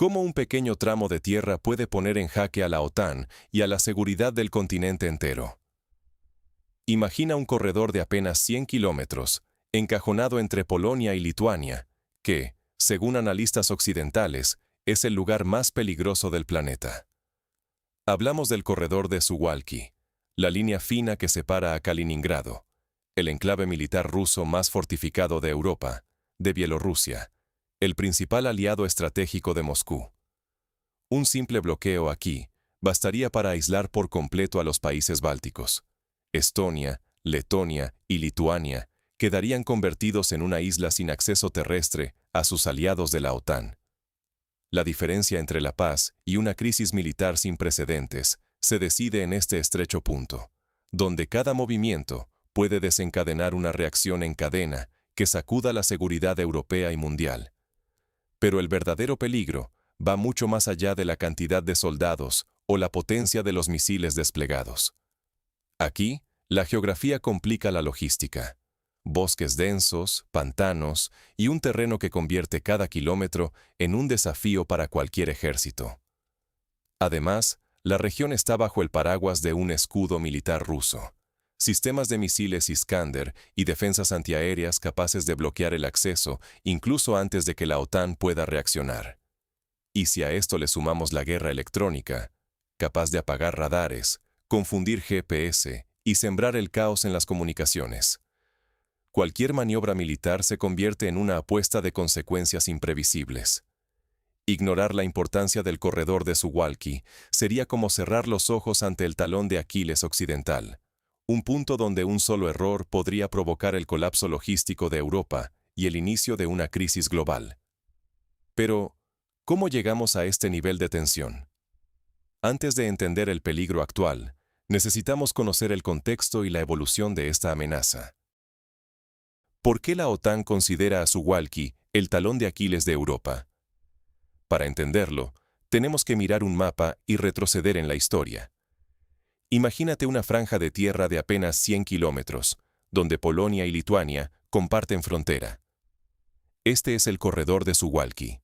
¿Cómo un pequeño tramo de tierra puede poner en jaque a la OTAN y a la seguridad del continente entero? Imagina un corredor de apenas 100 kilómetros, encajonado entre Polonia y Lituania, que, según analistas occidentales, es el lugar más peligroso del planeta. Hablamos del corredor de Suwalki, la línea fina que separa a Kaliningrado, el enclave militar ruso más fortificado de Europa, de Bielorrusia, el principal aliado estratégico de Moscú. Un simple bloqueo aquí bastaría para aislar por completo a los países bálticos. Estonia, Letonia y Lituania quedarían convertidos en una isla sin acceso terrestre a sus aliados de la OTAN. La diferencia entre la paz y una crisis militar sin precedentes se decide en este estrecho punto, donde cada movimiento puede desencadenar una reacción en cadena que sacuda la seguridad europea y mundial. Pero el verdadero peligro va mucho más allá de la cantidad de soldados o la potencia de los misiles desplegados. Aquí, la geografía complica la logística. Bosques densos, pantanos y un terreno que convierte cada kilómetro en un desafío para cualquier ejército. Además, la región está bajo el paraguas de un escudo militar ruso, sistemas de misiles Iskander y defensas antiaéreas capaces de bloquear el acceso incluso antes de que la OTAN pueda reaccionar. Y si a esto le sumamos la guerra electrónica, capaz de apagar radares, confundir GPS y sembrar el caos en las comunicaciones, cualquier maniobra militar se convierte en una apuesta de consecuencias imprevisibles. Ignorar la importancia del corredor de Suwalki sería como cerrar los ojos ante el talón de Aquiles occidental, un punto donde un solo error podría provocar el colapso logístico de Europa y el inicio de una crisis global. Pero, ¿cómo llegamos a este nivel de tensión? Antes de entender el peligro actual, necesitamos conocer el contexto y la evolución de esta amenaza. ¿Por qué la OTAN considera a Suwalki el talón de Aquiles de Europa? Para entenderlo, tenemos que mirar un mapa y retroceder en la historia. Imagínate una franja de tierra de apenas 100 kilómetros, donde Polonia y Lituania comparten frontera. Este es el corredor de Suwalki,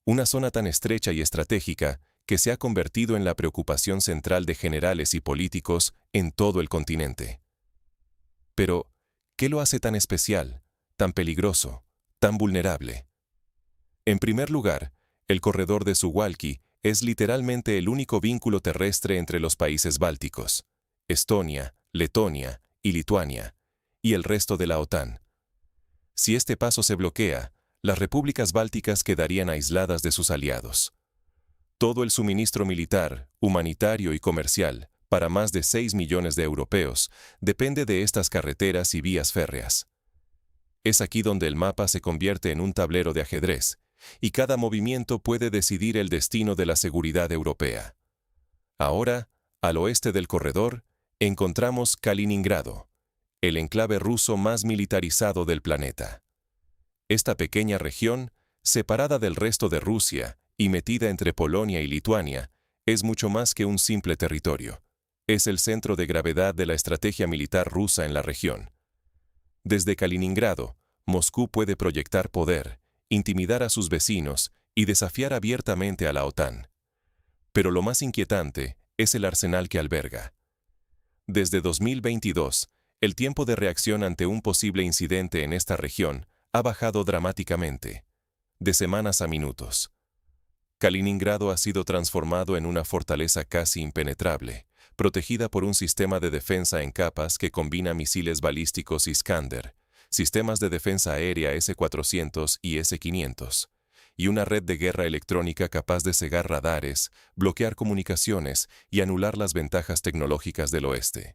una zona tan estrecha y estratégica que se ha convertido en la preocupación central de generales y políticos en todo el continente. Pero, ¿qué lo hace tan especial, tan peligroso, tan vulnerable? En primer lugar, el corredor de Suwalki es literalmente el único vínculo terrestre entre los países bálticos, Estonia, Letonia y Lituania, y el resto de la OTAN. Si este paso se bloquea, las repúblicas bálticas quedarían aisladas de sus aliados. Todo el suministro militar, humanitario y comercial para más de 6 millones de europeos depende de estas carreteras y vías férreas. Es aquí donde el mapa se convierte en un tablero de ajedrez, y cada movimiento puede decidir el destino de la seguridad europea. Ahora, al oeste del corredor, encontramos Kaliningrado, el enclave ruso más militarizado del planeta. Esta pequeña región, separada del resto de Rusia y metida entre Polonia y Lituania, es mucho más que un simple territorio. Es el centro de gravedad de la estrategia militar rusa en la región. Desde Kaliningrado, Moscú puede proyectar poder, intimidar a sus vecinos y desafiar abiertamente a la OTAN. Pero lo más inquietante es el arsenal que alberga. Desde 2022, el tiempo de reacción ante un posible incidente en esta región ha bajado dramáticamente, de semanas a minutos. Kaliningrado ha sido transformado en una fortaleza casi impenetrable, protegida por un sistema de defensa en capas que combina misiles balísticos Iskander, sistemas de defensa aérea S-400 y S-500, y una red de guerra electrónica capaz de cegar radares, bloquear comunicaciones y anular las ventajas tecnológicas del oeste.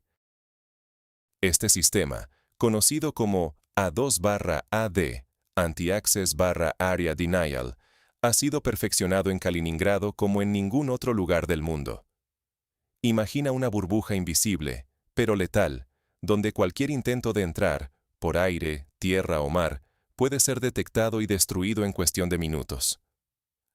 Este sistema, conocido como A2/AD, Anti-Access/Area Denial, ha sido perfeccionado en Kaliningrado como en ningún otro lugar del mundo. Imagina una burbuja invisible, pero letal, donde cualquier intento de entrar, por aire, tierra o mar, puede ser detectado y destruido en cuestión de minutos.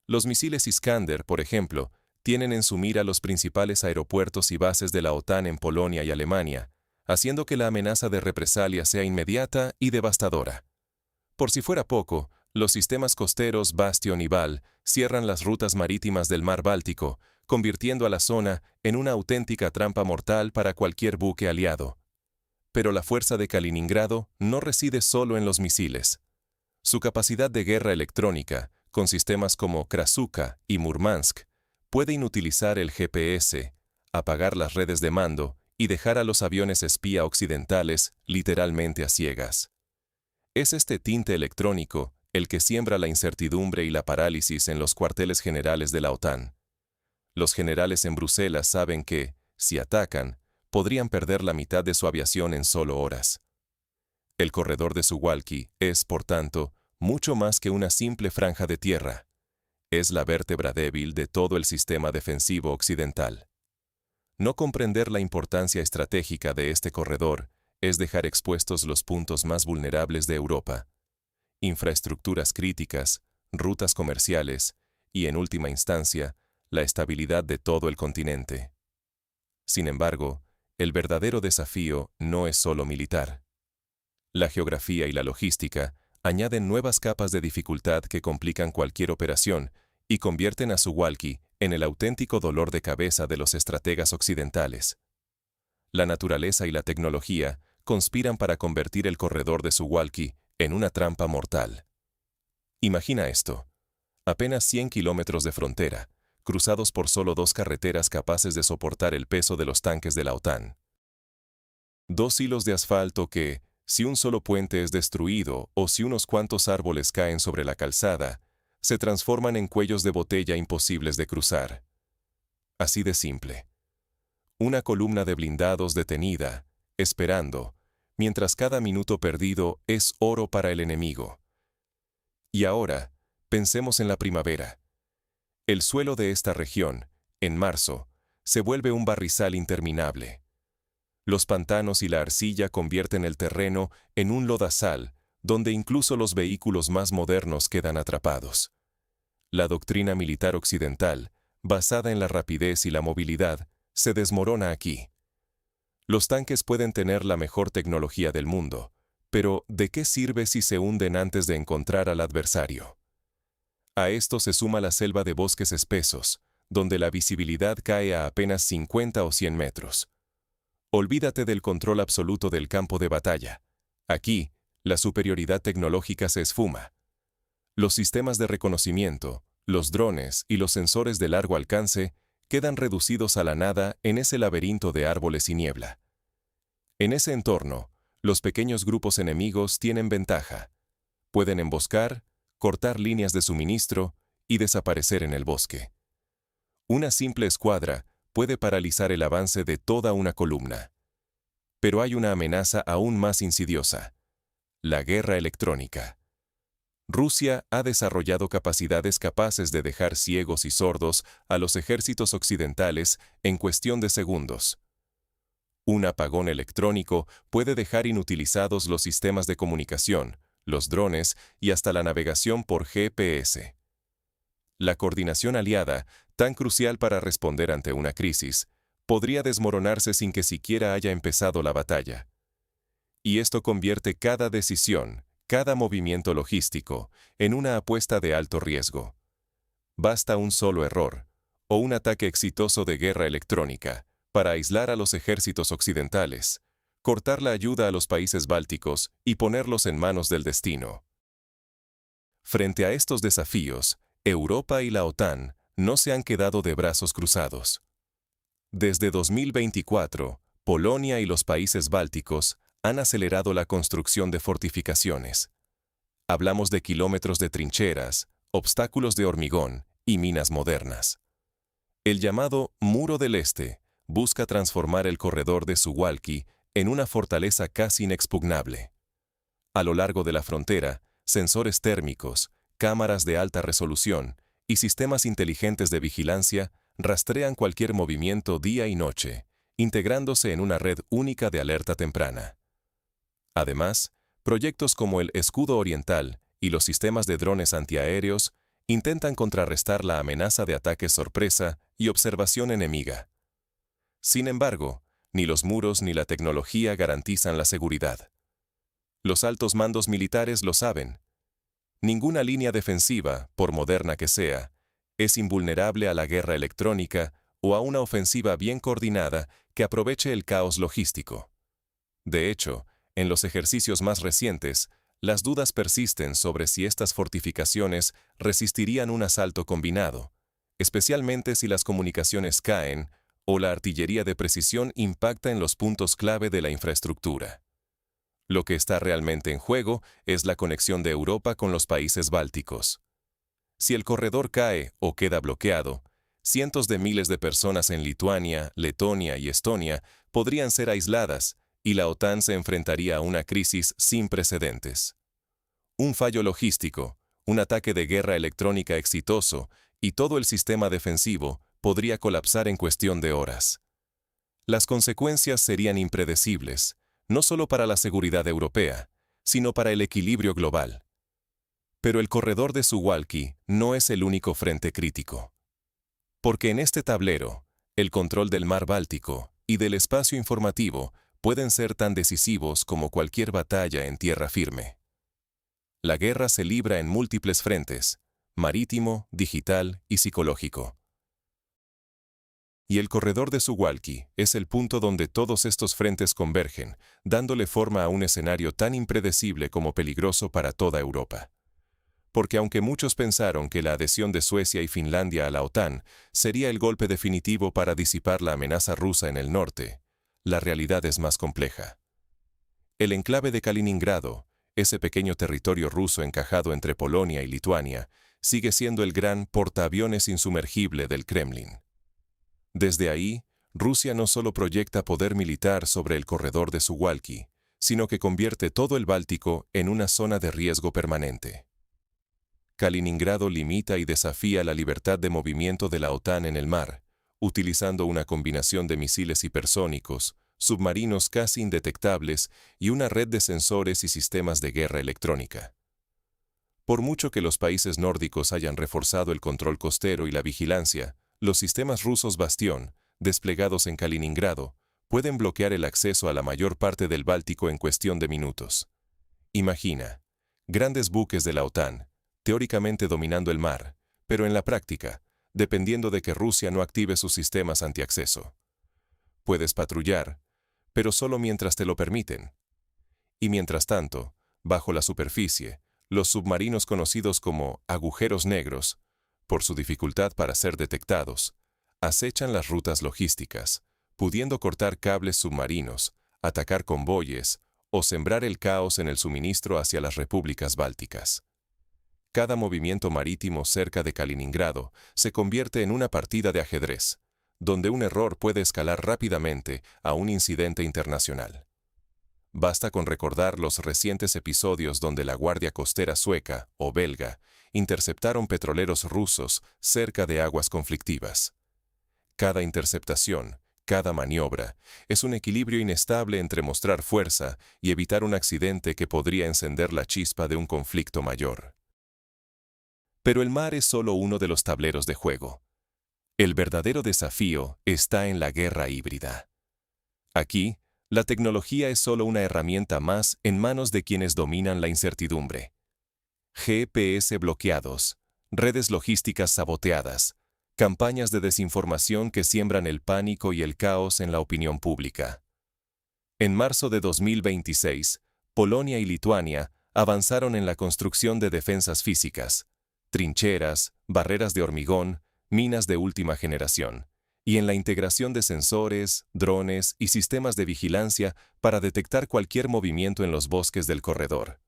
Los misiles Iskander, por ejemplo, tienen en su mira los principales aeropuertos y bases de la OTAN en Polonia y Alemania, haciendo que la amenaza de represalia sea inmediata y devastadora. Por si fuera poco, Los sistemas costeros Bastion y Val cierran las rutas marítimas del mar Báltico, convirtiendo a la zona en una auténtica trampa mortal para cualquier buque aliado. Pero la fuerza de Kaliningrado no reside solo en los misiles. Su capacidad de guerra electrónica, con sistemas como Krasuka y Murmansk, puede inutilizar el GPS, apagar las redes de mando y dejar a los aviones espía occidentales literalmente a ciegas. Es este tinte electrónico el que siembra la incertidumbre y la parálisis en los cuarteles generales de la OTAN. Los generales en Bruselas saben que, si atacan, podrían perder la mitad de su aviación en solo horas. El corredor de Suwalki es, por tanto, mucho más que una simple franja de tierra. Es la vértebra débil de todo el sistema defensivo occidental. No comprender la importancia estratégica de este corredor es dejar expuestos los puntos más vulnerables de Europa. Infraestructuras críticas, rutas comerciales y, en última instancia, la estabilidad de todo el continente. Sin embargo, el verdadero desafío no es solo militar. La geografía y la logística añaden nuevas capas de dificultad que complican cualquier operación y convierten a Suwalki en el auténtico dolor de cabeza de los estrategas occidentales. La naturaleza y la tecnología conspiran para convertir el corredor de Suwalki en una trampa mortal. Imagina esto: apenas 100 kilómetros de frontera, cruzados por solo 2 carreteras capaces de soportar el peso de los tanques de la OTAN. 2 hilos de asfalto que, si un solo puente es destruido o si unos cuantos árboles caen sobre la calzada, se transforman en cuellos de botella imposibles de cruzar. Así de simple. Una columna de blindados detenida, esperando, mientras cada minuto perdido es oro para el enemigo. Y ahora, pensemos en la primavera. El suelo de esta región, en marzo, se vuelve un barrizal interminable. Los pantanos y la arcilla convierten el terreno en un lodazal, donde incluso los vehículos más modernos quedan atrapados. La doctrina militar occidental, basada en la rapidez y la movilidad, se desmorona aquí. Los tanques pueden tener la mejor tecnología del mundo, pero ¿de qué sirve si se hunden antes de encontrar al adversario? A esto se suma la selva de bosques espesos, donde la visibilidad cae a apenas 50 o 100 metros. Olvídate del control absoluto del campo de batalla. Aquí, la superioridad tecnológica se esfuma. Los sistemas de reconocimiento, los drones y los sensores de largo alcance quedan reducidos a la nada en ese laberinto de árboles y niebla. En ese entorno, los pequeños grupos enemigos tienen ventaja. Pueden emboscar, cortar líneas de suministro y desaparecer en el bosque. Una simple escuadra puede paralizar el avance de toda una columna. Pero hay una amenaza aún más insidiosa: la guerra electrónica. Rusia ha desarrollado capacidades capaces de dejar ciegos y sordos a los ejércitos occidentales en cuestión de segundos. Un apagón electrónico puede dejar inutilizados los sistemas de comunicación, los drones y hasta la navegación por GPS. La coordinación aliada, tan crucial para responder ante una crisis, podría desmoronarse sin que siquiera haya empezado la batalla. Y esto convierte cada decisión, cada movimiento logístico, en una apuesta de alto riesgo. Basta un solo error, o un ataque exitoso de guerra electrónica, para aislar a los ejércitos occidentales, cortar la ayuda a los países bálticos y ponerlos en manos del destino. Frente a estos desafíos, Europa y la OTAN no se han quedado de brazos cruzados. Desde 2024, Polonia y los países bálticos han acelerado la construcción de fortificaciones. Hablamos de kilómetros de trincheras, obstáculos de hormigón y minas modernas. El llamado Muro del Este busca transformar el corredor de Suwalki en una fortaleza casi inexpugnable. A lo largo de la frontera, sensores térmicos, cámaras de alta resolución y sistemas inteligentes de vigilancia rastrean cualquier movimiento día y noche, integrándose en una red única de alerta temprana. Además, proyectos como el Escudo Oriental y los sistemas de drones antiaéreos intentan contrarrestar la amenaza de ataques sorpresa y observación enemiga. Sin embargo, ni los muros ni la tecnología garantizan la seguridad. Los altos mandos militares lo saben. Ninguna línea defensiva, por moderna que sea, es invulnerable a la guerra electrónica o a una ofensiva bien coordinada que aproveche el caos logístico. De hecho, en los ejercicios más recientes, las dudas persisten sobre si estas fortificaciones resistirían un asalto combinado, especialmente si las comunicaciones caen o la artillería de precisión impacta en los puntos clave de la infraestructura. Lo que está realmente en juego es la conexión de Europa con los países bálticos. Si el corredor cae o queda bloqueado, cientos de miles de personas en Lituania, Letonia y Estonia podrían ser aisladas y la OTAN se enfrentaría a una crisis sin precedentes. Un fallo logístico, un ataque de guerra electrónica exitoso y todo el sistema defensivo podría colapsar en cuestión de horas. Las consecuencias serían impredecibles, no solo para la seguridad europea, sino para el equilibrio global. Pero el corredor de Suwałki no es el único frente crítico. Porque en este tablero, el control del mar Báltico y del espacio informativo pueden ser tan decisivos como cualquier batalla en tierra firme. La guerra se libra en múltiples frentes: marítimo, digital y psicológico. Y el corredor de Suwałki es el punto donde todos estos frentes convergen, dándole forma a un escenario tan impredecible como peligroso para toda Europa. Porque aunque muchos pensaron que la adhesión de Suecia y Finlandia a la OTAN sería el golpe definitivo para disipar la amenaza rusa en el norte, la realidad es más compleja. El enclave de Kaliningrado, ese pequeño territorio ruso encajado entre Polonia y Lituania, sigue siendo el gran portaaviones insumergible del Kremlin. Desde ahí, Rusia no solo proyecta poder militar sobre el corredor de Suwałki, sino que convierte todo el Báltico en una zona de riesgo permanente. Kaliningrado limita y desafía la libertad de movimiento de la OTAN en el mar, utilizando una combinación de misiles hipersónicos, submarinos casi indetectables y una red de sensores y sistemas de guerra electrónica. Por mucho que los países nórdicos hayan reforzado el control costero y la vigilancia, los sistemas rusos Bastión, desplegados en Kaliningrado, pueden bloquear el acceso a la mayor parte del Báltico en cuestión de minutos. Imagina, grandes buques de la OTAN, teóricamente dominando el mar, pero en la práctica, dependiendo de que Rusia no active sus sistemas antiacceso. Puedes patrullar, pero solo mientras te lo permiten. Y mientras tanto, bajo la superficie, los submarinos conocidos como agujeros negros, por su dificultad para ser detectados, acechan las rutas logísticas, pudiendo cortar cables submarinos, atacar convoyes o sembrar el caos en el suministro hacia las repúblicas bálticas. Cada movimiento marítimo cerca de Kaliningrado se convierte en una partida de ajedrez, donde un error puede escalar rápidamente a un incidente internacional. Basta con recordar los recientes episodios donde la Guardia Costera sueca o belga interceptaron petroleros rusos cerca de aguas conflictivas. Cada interceptación, cada maniobra, es un equilibrio inestable entre mostrar fuerza y evitar un accidente que podría encender la chispa de un conflicto mayor. Pero el mar es solo uno de los tableros de juego. El verdadero desafío está en la guerra híbrida. Aquí, la tecnología es solo una herramienta más en manos de quienes dominan la incertidumbre. GPS bloqueados, redes logísticas saboteadas, campañas de desinformación que siembran el pánico y el caos en la opinión pública. En marzo de 2026, Polonia y Lituania avanzaron en la construcción de defensas físicas, trincheras, barreras de hormigón, minas de última generación, y en la integración de sensores, drones y sistemas de vigilancia para detectar cualquier movimiento en los bosques del corredor.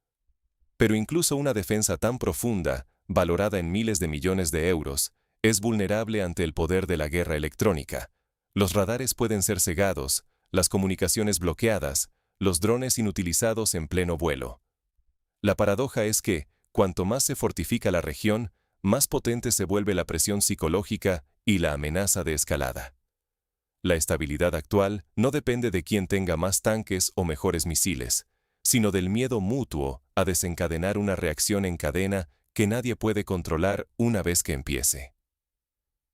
Pero incluso una defensa tan profunda, valorada en miles de millones de euros, es vulnerable ante el poder de la guerra electrónica. Los radares pueden ser cegados, las comunicaciones bloqueadas, los drones inutilizados en pleno vuelo. La paradoja es que, cuanto más se fortifica la región, más potente se vuelve la presión psicológica y la amenaza de escalada. La estabilidad actual no depende de quién tenga más tanques o mejores misiles, sino del miedo mutuo a desencadenar una reacción en cadena que nadie puede controlar una vez que empiece.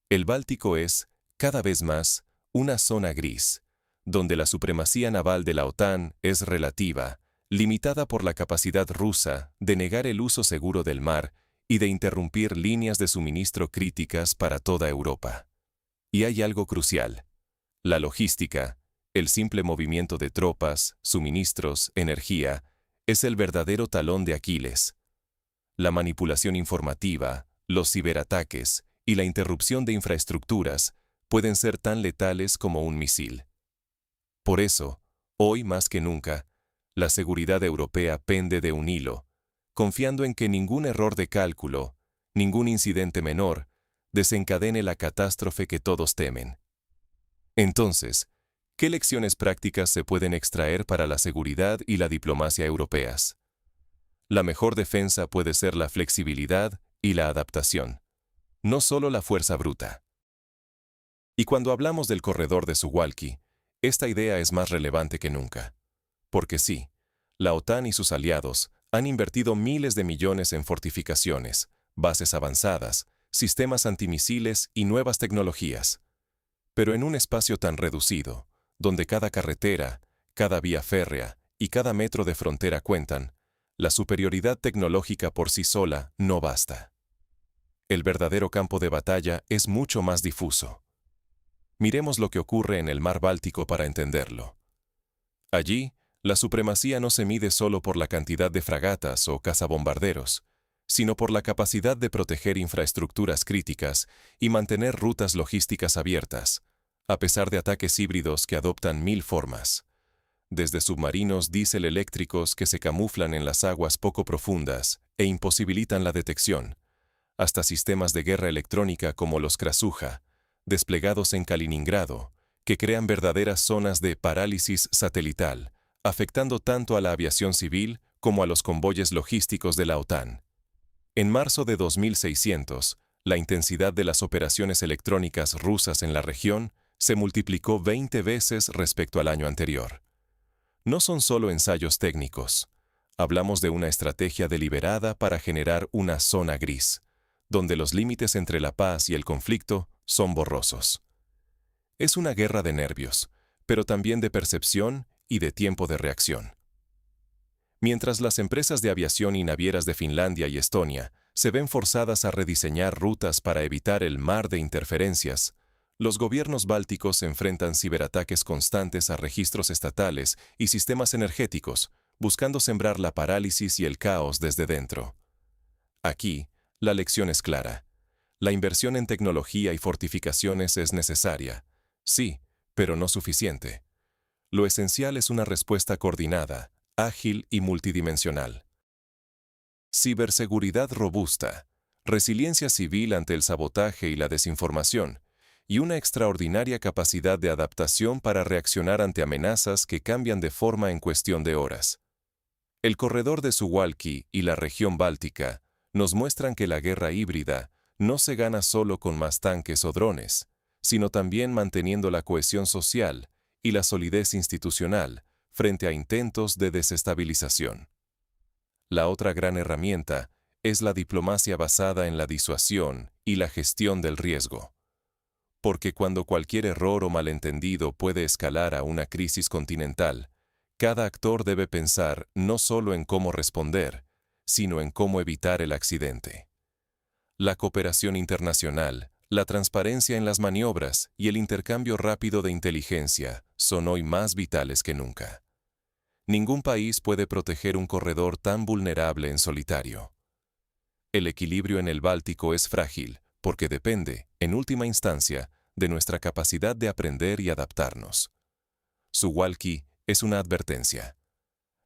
El Báltico es, cada vez más, una zona gris, donde la supremacía naval de la OTAN es relativa, limitada por la capacidad rusa de negar el uso seguro del mar y de interrumpir líneas de suministro críticas para toda Europa. Y hay algo crucial: la logística, el simple movimiento de tropas, suministros, energía, es el verdadero talón de Aquiles. La manipulación informativa, los ciberataques y la interrupción de infraestructuras pueden ser tan letales como un misil. Por eso, hoy más que nunca, la seguridad europea pende de un hilo, confiando en que ningún error de cálculo, ningún incidente menor, desencadene la catástrofe que todos temen. Entonces, ¿qué lecciones prácticas se pueden extraer para la seguridad y la diplomacia europeas? La mejor defensa puede ser la flexibilidad y la adaptación, no solo la fuerza bruta. Y cuando hablamos del corredor de Suwałki, esta idea es más relevante que nunca. Porque sí, la OTAN y sus aliados han invertido miles de millones en fortificaciones, bases avanzadas, sistemas antimisiles y nuevas tecnologías. Pero en un espacio tan reducido, donde cada carretera, cada vía férrea y cada metro de frontera cuentan, la superioridad tecnológica por sí sola no basta. El verdadero campo de batalla es mucho más difuso. Miremos lo que ocurre en el mar Báltico para entenderlo. Allí, la supremacía no se mide solo por la cantidad de fragatas o cazabombarderos, sino por la capacidad de proteger infraestructuras críticas y mantener rutas logísticas abiertas, a pesar de ataques híbridos que adoptan mil formas. Desde submarinos diésel eléctricos que se camuflan en las aguas poco profundas e imposibilitan la detección, hasta sistemas de guerra electrónica como los Krasuja, desplegados en Kaliningrado, que crean verdaderas zonas de parálisis satelital, afectando tanto a la aviación civil como a los convoyes logísticos de la OTAN. En marzo de 2600, la intensidad de las operaciones electrónicas rusas en la región se multiplicó 20 veces respecto al año anterior. No son solo ensayos técnicos. Hablamos de una estrategia deliberada para generar una zona gris, donde los límites entre la paz y el conflicto son borrosos. Es una guerra de nervios, pero también de percepción y de tiempo de reacción. Mientras las empresas de aviación y navieras de Finlandia y Estonia se ven forzadas a rediseñar rutas para evitar el mar de interferencias, los gobiernos bálticos enfrentan ciberataques constantes a registros estatales y sistemas energéticos, buscando sembrar la parálisis y el caos desde dentro. Aquí, la lección es clara. La inversión en tecnología y fortificaciones es necesaria, sí, pero no suficiente. Lo esencial es una respuesta coordinada, ágil y multidimensional. Ciberseguridad robusta, resiliencia civil ante el sabotaje y la desinformación, y una extraordinaria capacidad de adaptación para reaccionar ante amenazas que cambian de forma en cuestión de horas. El corredor de Suwałki y la región báltica nos muestran que la guerra híbrida no se gana solo con más tanques o drones, sino también manteniendo la cohesión social y la solidez institucional frente a intentos de desestabilización. La otra gran herramienta es la diplomacia basada en la disuasión y la gestión del riesgo. Porque cuando cualquier error o malentendido puede escalar a una crisis continental, cada actor debe pensar no solo en cómo responder, sino en cómo evitar el accidente. La cooperación internacional, la transparencia en las maniobras y el intercambio rápido de inteligencia son hoy más vitales que nunca. Ningún país puede proteger un corredor tan vulnerable en solitario. El equilibrio en el Báltico es frágil, porque depende, en última instancia, de nuestra capacidad de aprender y adaptarnos. Suwałki es una advertencia.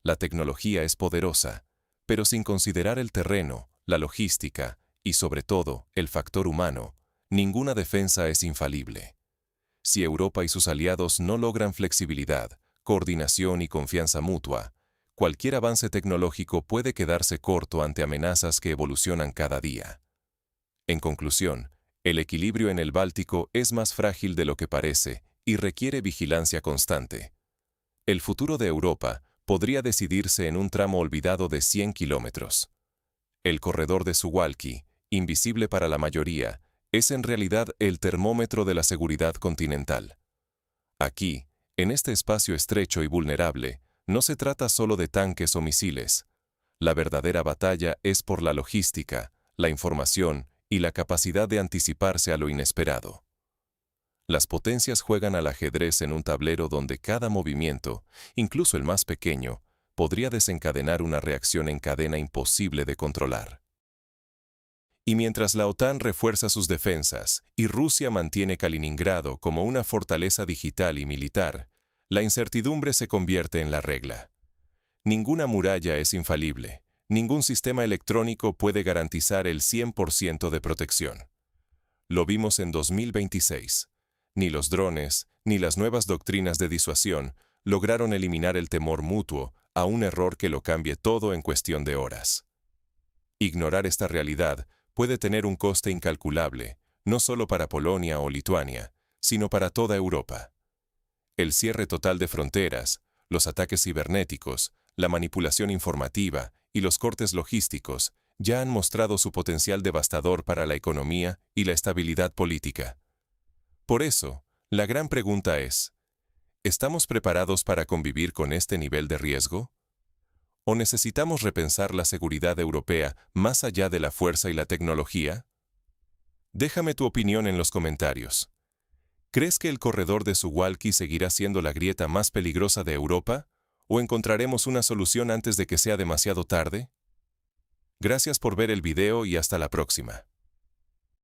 La tecnología es poderosa, pero sin considerar el terreno, la logística y, sobre todo, el factor humano, ninguna defensa es infalible. Si Europa y sus aliados no logran flexibilidad, coordinación y confianza mutua, cualquier avance tecnológico puede quedarse corto ante amenazas que evolucionan cada día. En conclusión, el equilibrio en el Báltico es más frágil de lo que parece y requiere vigilancia constante. El futuro de Europa podría decidirse en un tramo olvidado de 100 kilómetros. El corredor de Suwałki, invisible para la mayoría, es en realidad el termómetro de la seguridad continental. Aquí, en este espacio estrecho y vulnerable, No se trata solo de tanques o misiles. La verdadera batalla es por la logística, la información y la capacidad de anticiparse a lo inesperado. Las potencias juegan al ajedrez en un tablero donde cada movimiento, incluso el más pequeño, podría desencadenar una reacción en cadena imposible de controlar. Y mientras la OTAN refuerza sus defensas y Rusia mantiene Kaliningrado como una fortaleza digital y militar, la incertidumbre se convierte en la regla. Ninguna muralla es infalible, ningún sistema electrónico puede garantizar el 100% de protección. Lo vimos en 2026. Ni los drones, ni las nuevas doctrinas de disuasión lograron eliminar el temor mutuo a un error que lo cambie todo en cuestión de horas. Ignorar esta realidad puede tener un coste incalculable, no solo para Polonia o Lituania, sino para toda Europa. El cierre total de fronteras, los ataques cibernéticos, la manipulación informativa y los cortes logísticos ya han mostrado su potencial devastador para la economía y la estabilidad política. Por eso, la gran pregunta es, ¿estamos preparados para convivir con este nivel de riesgo? ¿O necesitamos repensar la seguridad europea más allá de la fuerza y la tecnología? Déjame tu opinión en los comentarios. ¿Crees que el corredor de Suwałki seguirá siendo la grieta más peligrosa de Europa? ¿O encontraremos una solución antes de que sea demasiado tarde? Gracias por ver el video y hasta la próxima.